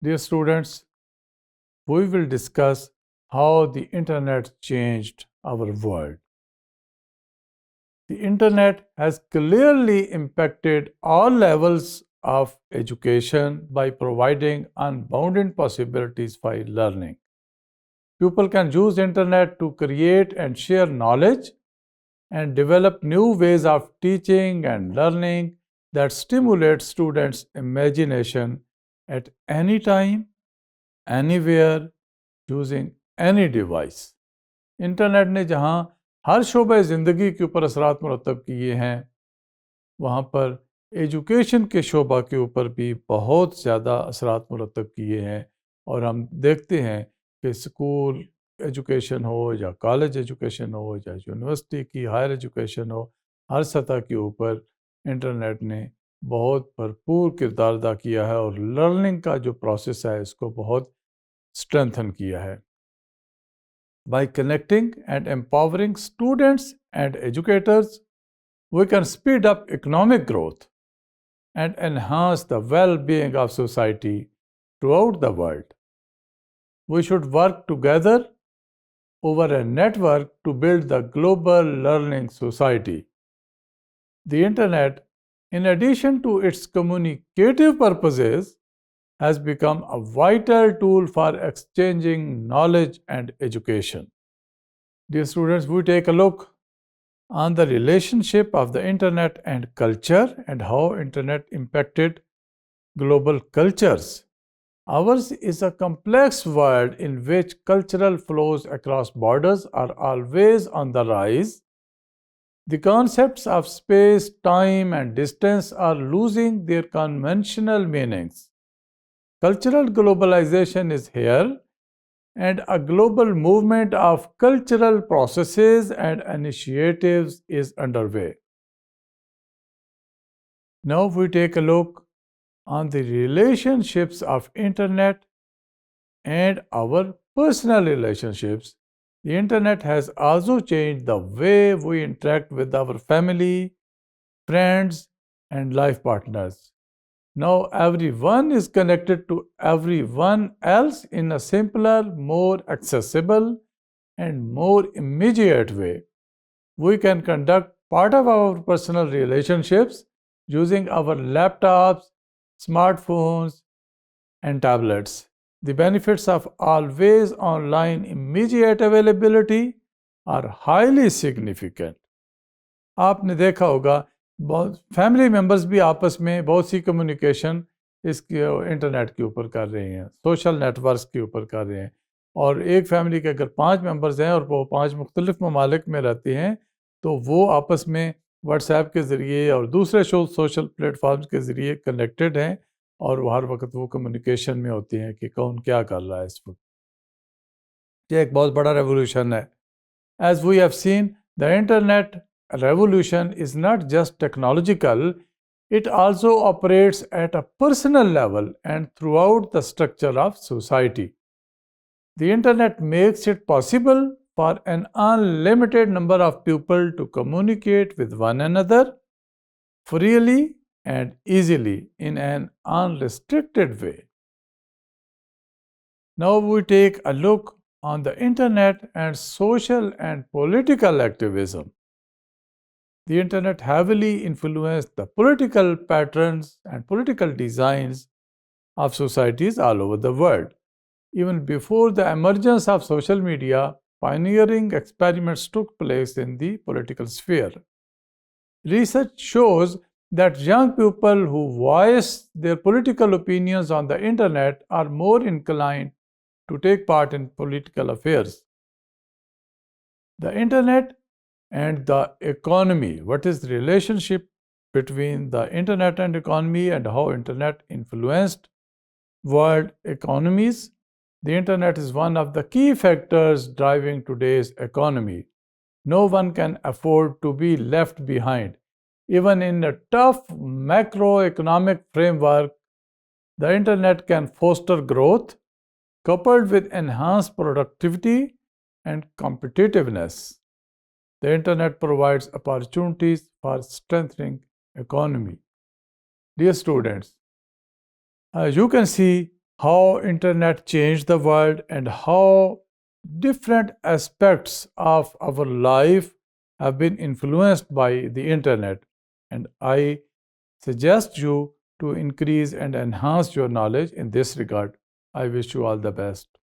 Dear students, we will discuss how the internet changed our world. The internet has clearly impacted all levels of education by providing unbounded possibilities for learning. People can use internet to create and share knowledge and develop new ways of teaching and learning that stimulate students' imagination at any time, anywhere, using any device. Internet ने जहाँ हर शोबे ज़िंदगी के ऊपर असरात मुरतब किए हैं, वहाँ पर एजुकेशन के शोबा के ऊपर भी बहुत ज़्यादा असरात मुरतब किए हैं। और हम देखते हैं कि स्कूल एजुकेशन हो या कॉलेज एजुकेशन हो या यूनिवर्सिटी की हायर एजुकेशन हो, हर सतह के ऊपर इंटरनेट ने बहुत भरपूर किरदार अदा किया है और लर्निंग का जो प्रोसेस है इसको बहुत स्ट्रेंथन किया है. By connecting and empowering students and educators, we can speed up economic growth and enhance the well-being of society throughout the world. We should work together over a network to build the global learning society. The internet, in addition to its communicative purposes, has become a vital tool for exchanging knowledge and education. Dear students, we take a look on the relationship of the internet and culture and how internet impacted global cultures. Ours is a complex world in which cultural flows across borders are always on the rise. The concepts of space, time, and distance are losing their conventional meanings. Cultural globalization is here, and a global movement of cultural processes and initiatives is underway. Now we take a look on the relationships of internet and our personal relationships. The internet has also changed the way we interact with our family, friends, and life partners. Now everyone is connected to everyone else in a simpler, more accessible, and more immediate way. We can conduct part of our personal relationships using our laptops, smartphones, and tablets. The benefits of always online immediate availability are highly significant. आपने देखा होगा बहुत family members भी आपस में बहुत सी communication इसके internet के ऊपर कर रहे हैं, सोशल नेटवर्क्स के ऊपर कर रहे हैं. और एक फैमिली के अगर 5 मेंबर्स हैं और वो 5 मुख्तलिफ ममालिक में रहते हैं तो वो आपस में व्हाट्सएप के ज़रिए और दूसरे सोशल प्लेटफॉर्म्स के ज़रिए कनेक्टेड हैं और हर वक्त वो कम्युनिकेशन में होते हैं कि कौन क्या कर रहा है इस वक्त. ये एक बहुत बड़ा रेवोल्यूशन है. As we have seen the internet revolution is not just technological, it also operates at a personal level and throughout the structure of society. The internet makes it possible for an unlimited number of people to communicate with one another freely and easily in an unrestricted way. Now we take a look on the internet and social and political activism. The internet heavily influenced the political patterns and political designs of societies all over the world. Even before the emergence of social media, pioneering experiments took place in the political sphere. Research shows that young people who voice their political opinions on the internet are more inclined to take part in political affairs. The internet and the economy. What is the relationship between the internet and economy and how internet influenced world economies? The internet is one of the key factors driving today's economy. No one can afford to be left behind. Even in a tough macroeconomic framework, the internet can foster growth coupled with enhanced productivity and competitiveness. The internet provides opportunities for strengthening economy. Dear students, you can see how internet changed the world and how different aspects of our life have been influenced by the internet. And I suggest you to increase and enhance your knowledge in this regard. I wish you all the best.